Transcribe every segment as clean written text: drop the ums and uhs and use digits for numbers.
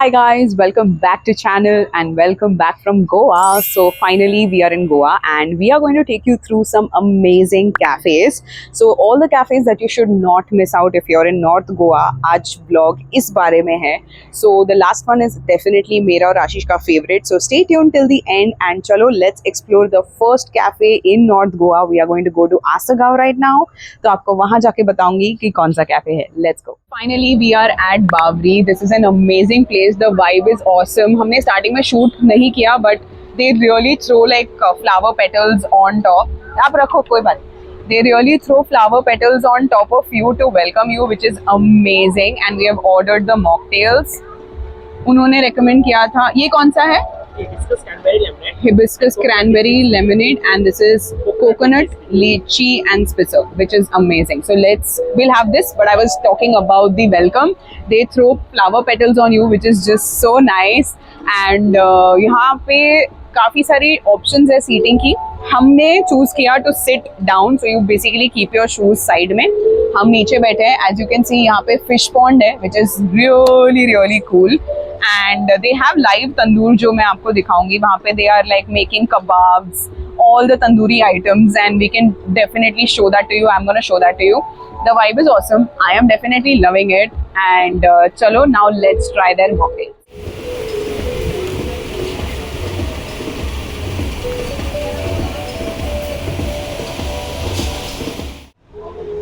Hi guys, welcome back to channel and welcome back from Goa. So finally we are in Goa and we are going to take you through some amazing cafes. So all the cafes that you should not miss out if you're in North Goa. आज vlog इस बारे में है. So the last one is definitely मेरा और आशीष का favorite. So stay tuned till the end and चलो let's explore the first cafe in North Goa. We are going to go to Asagaon right now. तो आपको वहाँ जाके बताऊंगी कि कौन सा cafe है. Let's go. Finally we are at Bavri. This is an amazing place. The vibe is awesome. हमने स्टार्टिंग में शूट नहीं किया but they really throw like flower petals on top. आप रखो कोई बात. They really throw flower petals on top of you to welcome you, which is amazing. And we have ordered the mocktails. उन्होंने recommend किया था. ये कौन सा है? Hibiscus cranberry lemonade, and this is coconut, lychee and spitzer, which is amazing. So we'll have this, but I was talking about the welcome. They throw flower petals on you, which is just so nice. And यहाँ पे काफ़ी सारी options है seating की. हमने choose किया to sit down, so you basically keep your shoes side में. हम नीचे बैठे हैं. As you can see यहाँ पे fish pond है, which is really cool. And they have live tandoor जो मैं आपको दिखाऊंगी. वहाँ पे they are like making kebabs, all the tandoori items, and we can definitely show that to you. I'm gonna show that to you. The vibe is awesome. I am definitely loving it. And chalo, now let's try their mocktails.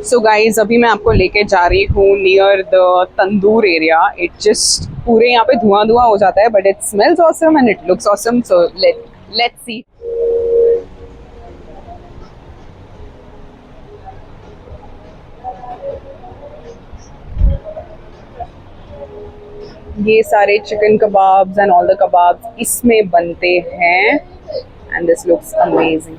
So guys, अभी मैं आपको लेके जा रही हूँ near the tandoor area. It just पूरे यहाँ पे धुआं हो जाता है, but it smells awesome and it looks awesome. So let's see. ये सारे chicken kebabs and all the kebabs इसमें बनते हैं and this looks amazing.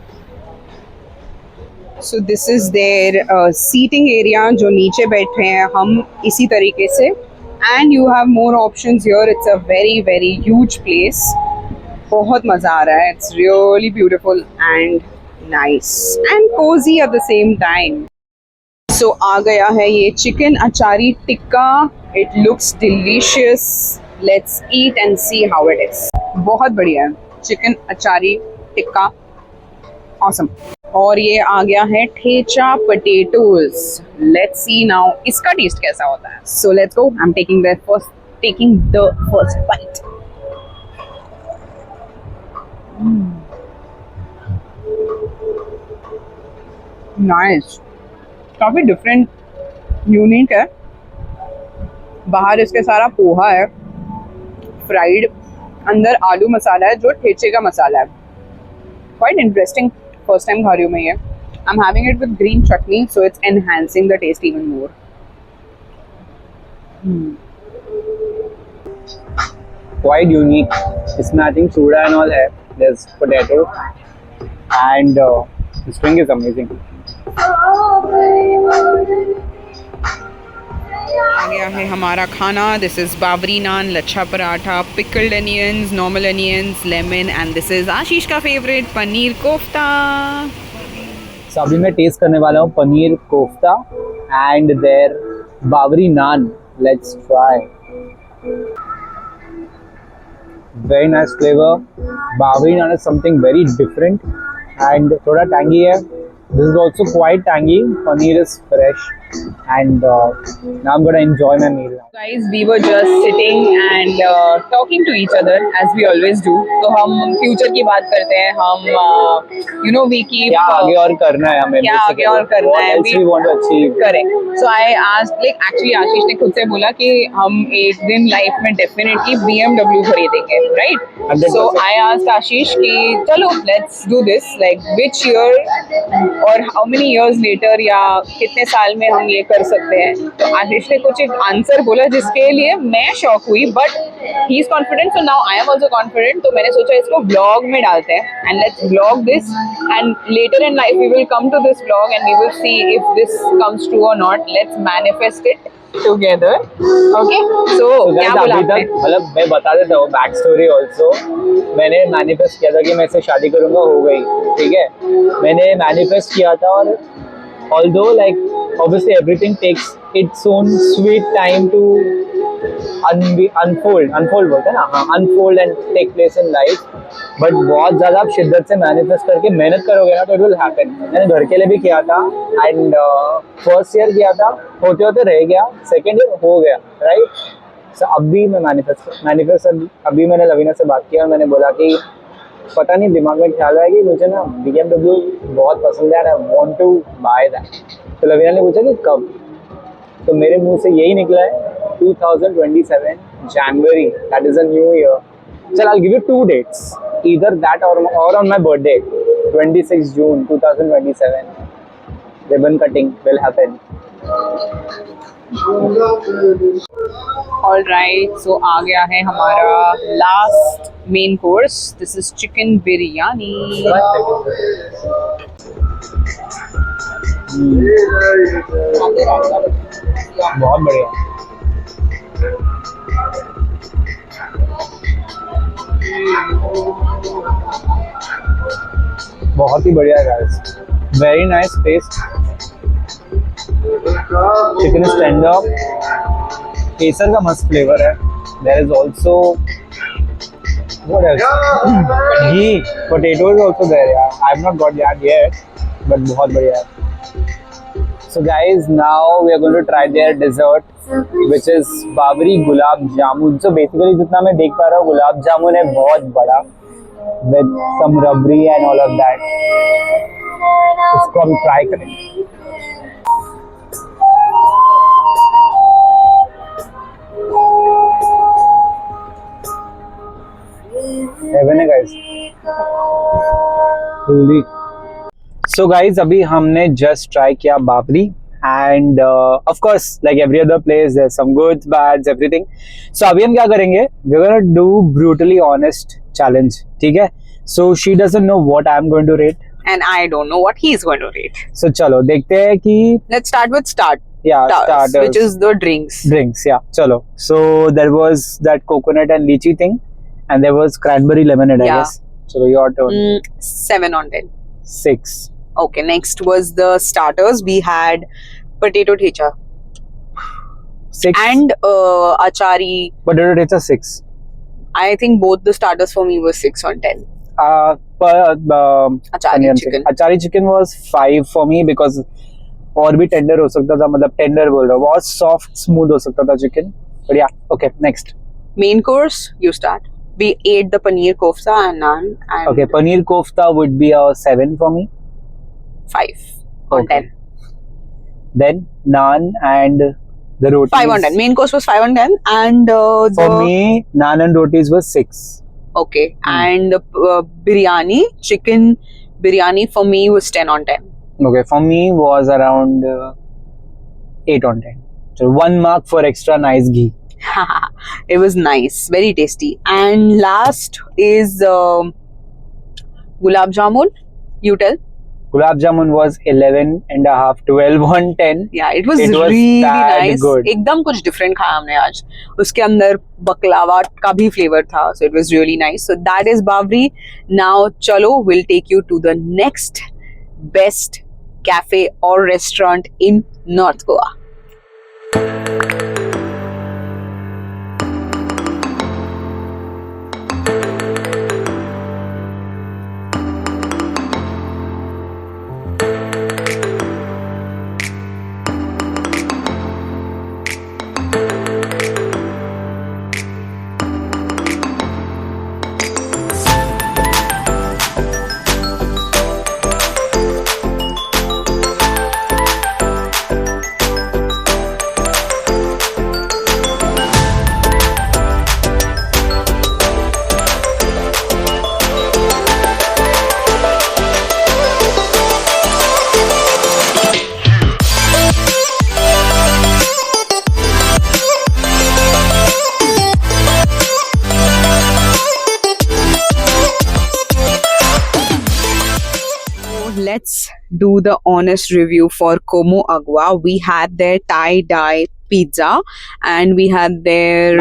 So this is there seating area. जो नीचे बैठे हैं हम इसी तरीके से. And you have more options here. It's a very huge place. बहुत मज़ा आ रहा है. It's really beautiful and nice and cosy at the same time. So आ गया है ये chicken achari tikka. It looks delicious. Let's eat and see how it is. बहुत बढ़िया है चिकन अचारी टिक्का. ऑसम. और ये आ गया है thecha potatoes. Let's see now इसका टेस्ट कैसा होता है. So let's go. I am taking the first bite. Nice. काफी डिफरेंट यूनिक है. बाहर इसके सारा पोहा है फ्राइड. अंदर आलू मसाला है जो ठेचे का मसाला है. Quite interesting. फर्स्ट टाइम खा रही हूँ मैं ये. I am having it with green chutney, so it's enhancing the taste even more. Quite unique. इसमें I think soda and all है. There's potato and this drink is amazing. आ गया है हमारा खाना. दिस इज बाबरी naan, lachha paratha, pickled onions, normal onions, lemon and this is Ashish का favourite paneer kofta. So अभी मैं टेस्ट करने वाला हूँ paneer kofta and their Babri naan. Let's try. Very nice flavor. Babri naan is something very different and थोड़ा tangy है. This is also quite tangy. Paneer is fresh and now I'm gonna enjoy my meal now. Guys, we were just sitting and talking to each other as we always do. तो हम future की बात करते हैं. हम we keep क्या आगे और करना है हमें. क्या आगे और करना है. We want to achieve. Correct. So I asked, like actually आशीष ने खुद से बोला कि हम एक दिन लाइफ में definitely BMW खरीदेंगे, right? 100%. So I asked आशीष कि चलो let's do this. Like which year और how many years later या कितने साल में हम ये कर सकते हैं. तो आशीष ने कुछ एक आंसर बोला जिसके लिए मैं शॉक हुई, but he is confident. So now I am also confident. तो मैंने सोचा इसको ब्लॉग में डालते हैं and let's blog this and later in life we will come to this blog and we will see if this comes true और not. Let's manifest it together. Okay. So क्या बोला आपने? मतलब मैं बता देता हूँ बैक स्टोरी ऑल्सो. मैंने मैनिफेस्ट किया था कि मैं इससे शादी करूंगा. हो गई. ठीक है. मैंने मैनिफेस्ट किया था और although like obviously everything takes its own sweet time to unfold बोलते हैं ना, हाँ, unfold and take place in life. But बहुत ज़्यादा आप शिद्दत से मैनिफेस्ट करके मेहनत करोगे ना तो इट विल हैपन. मैंने घर के लिए भी किया था एंड फर्स्ट ईयर किया था, होते होते रह गया, सेकेंड ईयर हो गया, राइट. सो अब भी मैं मैनिफेस्ट अभी मैंने लवीना से बात किया और मैंने बोला कि पता नहीं दिमाग में ख्याल आया कि मुझे ना BMW बहुत पसंद है and I want to buy that. तो लवीना ने पूछा कि कब, तो मेरे मुंह से यही निकला है 2027 January, that is a new year. Chal, I'll give you 2 dates, either that or on my birthday, 26 June 2027. Ribbon cutting will happen. All right, so आ गया है हमारा last main course. This is chicken biryani. बहुत बढ़िया. बहुत ही बढ़िया guys. Very nice taste. Chicken is tender. केसर का मस्त flavour है. There is also what else? Ghee. Potato is also there. Yeah, I have not got that yet, but बहुत बढ़िया है. So guys, now we are going to try their dessert, which is Babri Gulab Jamun. So basically जितना मैं देख पा रहा हूँ गुलाब जामुन है बहुत बड़ा, with some rubbery and all of that. इसको हम ट्राई करेंगे. हेवन है guys. Really. So guys, अभी हमने just try किया Babri and of course like every other place there's some goods, bads, everything. So अभी हम क्या करेंगे? We're gonna do brutally honest challenge, ठीक है? So she doesn't know what I'm going to rate. And I don't know what he's going to rate. So चलो देखते हैं कि Let's start with yeah, starters, which is the drinks. Drinks, yeah. चलो. So there was that coconut and lychee thing, and there was cranberry lemonade, I Yeah. guess. So your turn. 7 on 10. 6. Okay, next was the starters. We had potato thecha 6. and achari. But it's a 6. I think both the starters for me were 6 on 10. Achari Onion chicken. Achari chicken was 5 for me because और भी tender हो सकता था, मतलब tender बोल रहा हूँ, बहुत सॉफ्ट स्मूथ हो सकता था chicken. But yeah, okay, next. Main course, you start. We ate the paneer kofta and naan. And Okay, paneer kofta would be a 7 for me. 5 on Okay. 10. Then naan and the rotis. 5 on 10. Main course was 5 on 10. And For me, naan and rotis was 6. Okay. And the biryani, chicken biryani for me was 10 on 10. Okay, for me was around 8 on 10. So 1 mark for extra nice ghee. It was nice, very tasty. And last is gulab jamun. You tell. Gulab jamun was 11 and a half, 12 on 10. Yeah, it was It was really that nice. good. एकदम कुछ different खाया हमने आज. उसके अंदर बकलावा का भी flavor था, so it was really nice. So that is Babri. Now चलो, we'll take you to the next best cafe or restaurant in North Goa. Let's do the honest review for Como Agua. We had their tie-dye pizza and we had their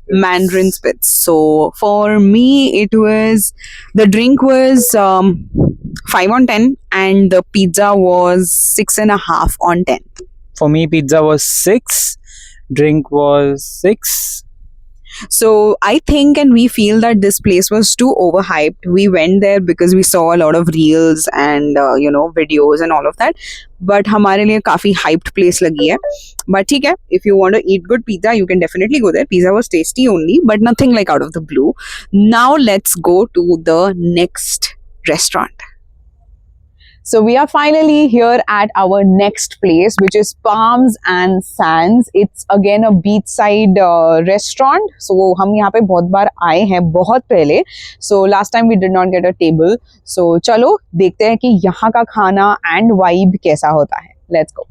Mandarin Spitz. So for me, it was, the drink was 5 on 10 and the pizza was 6.5 on 10. For me, pizza was 6, drink was 6. So I think and we feel that this place was too overhyped. We went there because we saw a lot of reels and videos and all of that. But हमारे लिए काफी hyped place लगी है. But ठीक है, if you want to eat good pizza, you can definitely go there. Pizza was tasty only, but nothing like out of the blue. Now let's go to the next restaurant. So we are finally here at our next place, which is Palms and Sands. It's again a beachside restaurant. So हम यहाँ पे बहुत बार आए हैं बहुत पहले. So last time we did not get a table. So चलो देखते हैं कि यहाँ का खाना and vibe कैसा होता है. Let's go.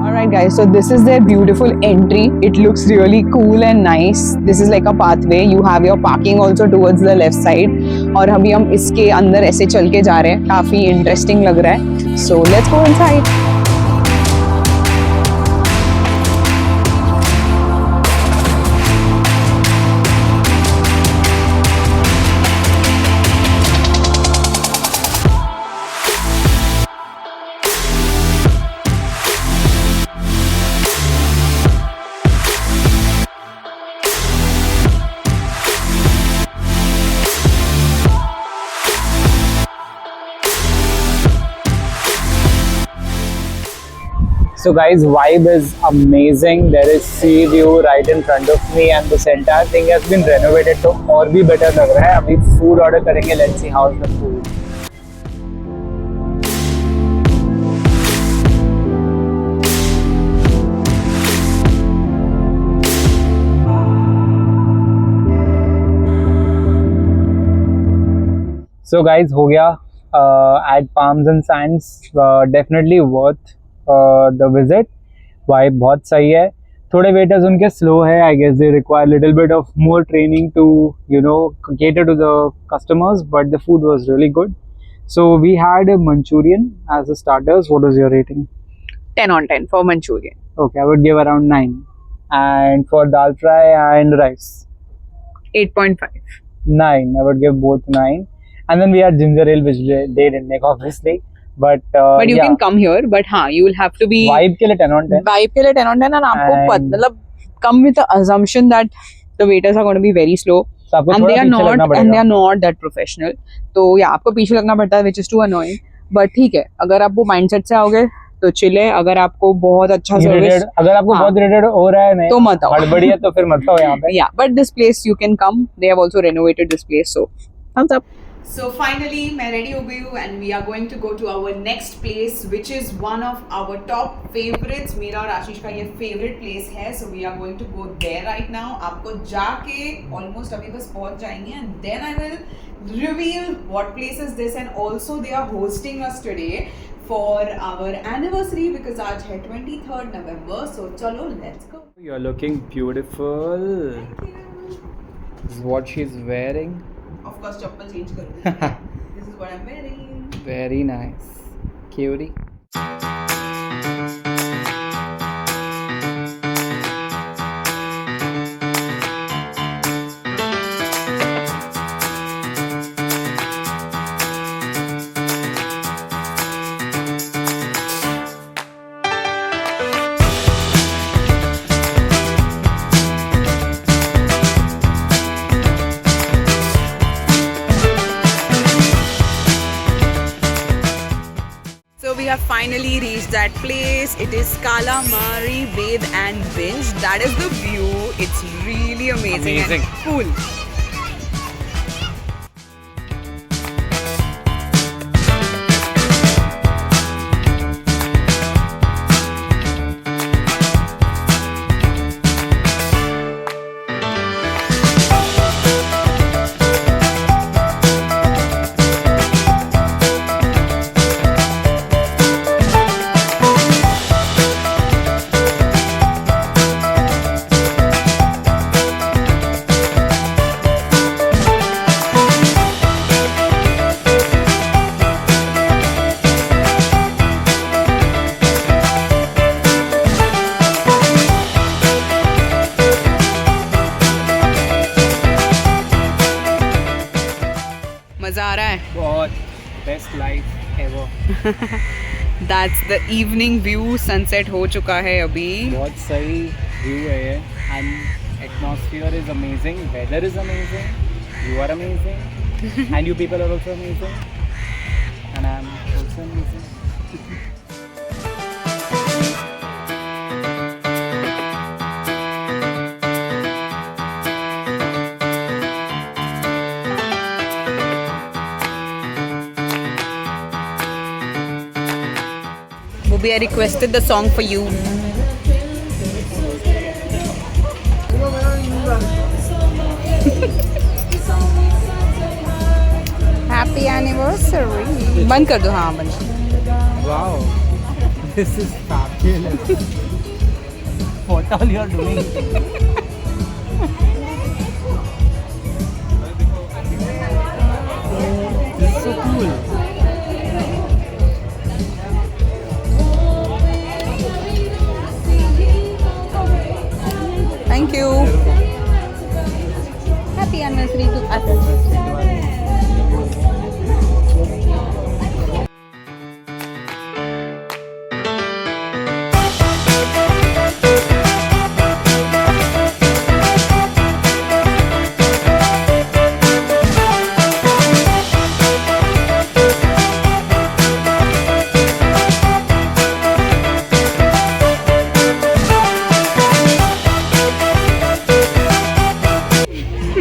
Alright guys, so this is their beautiful entry. It looks really cool and nice. This is like a pathway. You have your parking also towards the left side. और अभी हम इसके अंदर ऐसे चल के जा रहे हैं. काफी इंटरेस्टिंग लग रहा है. So let's go inside. So guys, vibe is amazing. There is sea view right in front of me and this entire thing has been renovated तो और भी better लग रहा है. अभी food order करेंगे. Let's see how's the food. So guys, हो गया at Palms and Sands. Definitely worth the visit. Vibe बहुत सही है. थोड़े waiters उनके slow है. I guess they require little bit of more training to cater to the customers. But the food was really good. So we had a Manchurian as a starters. What was your rating? 10 on 10 for Manchurian. Okay, I would give around 9. And for dal fry and rice, 8.5. 9. I would give both 9. And then we had ginger ale, which they didn't make obviously. But you yeah, can come here, but हाँ, you will have to be vibe के लिए 10 on 10. vibe के लिए 10 on 10 and आपको And- मतलब come with the assumption that the waiters are going to be very slow तो आपको and थोड़ा they are पीछे लगना not and they पड़ेगा. are not that professional. तो या आपको पीछे लगना पड़ता है, which is too annoying. But ठीक है, अगर आप वो mindset से आओगे तो chill है. अगर आपको बहुत अच्छा सर्विस Irritated- अगर आपको हाँ. बहुत irritated हो रहा है नहीं तो मत आओ. हड़बड़ी है तो फिर मत आओ यहाँ पे. Yeah, but this place you can come. They have also renovated this place, so thumbs up. So finally, मैं ready हो गई हूँ and we are going to go to our next place, which is one of our top favorites. मेरा और आशीष का ये favorite place है, so we are going to go there right now. आपको जाके almost अभी बस पहुँच जाएंगे and then I will reveal what place is this and also they are hosting us today for our anniversary because आज है 23rd November. So चलो, let's go. You're looking beautiful. Thank you. This is what she's wearing. Of course, chappal change करूँगी. This is what I'm wearing. Very nice. Cutie. So we have finally reached that place. It is Calamari Bathe and Binge. That is the view. It's really amazing. Amazing. And cool. मजा आ रहा है. बहुत best life ever. That's the evening view. Sunset हो चुका है अभी. बहुत सही व्यू है ये and atmosphere is amazing, weather is amazing, you are amazing and you people are also amazing and I am also amazing. Bobby, I requested the song for you. Happy anniversary. बंद कर दो. हाँ बंद. Wow, this is fabulous. What all you are doing? This is so cool. Thank you. Happy anniversary to us.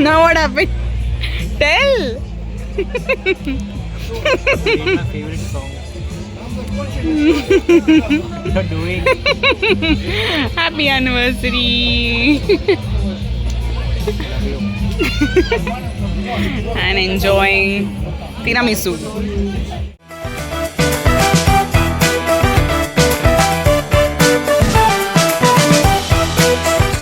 Now what happened? Tell. My favorite song. You're doing. Happy anniversary. And enjoying tiramisu.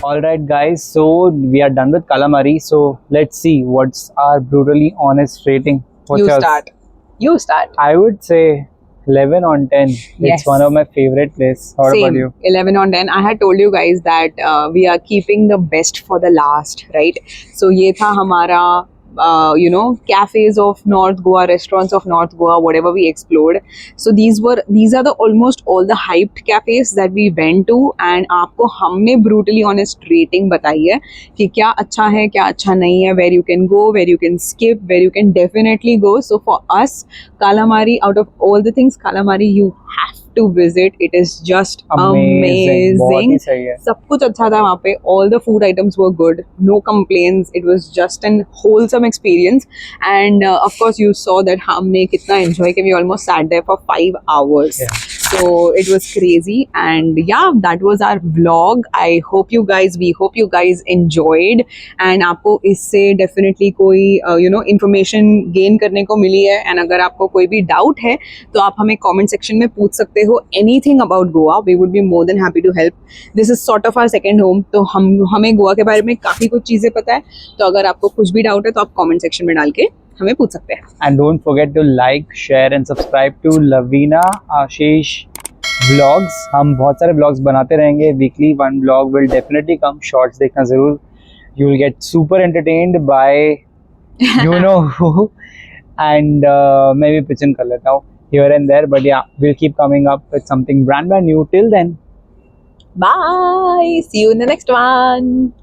Alright guys, so we are done with calamari. So let's see what's our brutally honest rating. What's You yours? start. You start. I would say 11 on 10. Yes. It's one of my favorite places. How about you? 11 on 10. I had told you guys that we are keeping the best for the last, right? So ये था हमारा cafes of North Goa, restaurants of North Goa, whatever we explored. So these are the almost all the hyped cafes that we went to, and आपको हमने brutally honest rating बताई है कि क्या अच्छा है क्या अच्छा नहीं है, where you can go, where you can skip, where you can definitely go. So for us, calamari, out of all the things calamari you have to visit, it is just amazing. बहुत ही सही है. सब कुछ अच्छा था वहाँ पे. All the food items were good, no complaints. It was just an wholesome experience, and of course you saw that हमने कितना enjoy किया. We almost sat there for 5 hours. Yeah. So it was crazy, and yeah, that was our vlog. We hope you guys enjoyed, and आपको इससे definitely कोई information gain करने को मिली है. And अगर आपको कोई भी doubt है तो आप हमें comment section में पूछ सकते हो anything about Goa. We would be more than happy to help. This is sort of our second home, तो हमें गोवा के बारे में काफ़ी कुछ चीज़ें पता है. तो अगर आपको कुछ भी डाउट है तो आप comment section में डाल के हमें पूछ सकते हैं. And don't forget to like, share and subscribe to Lavina Ashish vlogs. हम बहुत सारे vlogs बनाते रहेंगे. Weekly one vlog will definitely come. Shorts देखना ज़रूर. You will get super entertained by you know who, and maybe pitch in कर लेता हूँ here and there. But yeah, we'll keep coming up with something brand new. Till then. Bye. See you in the next one.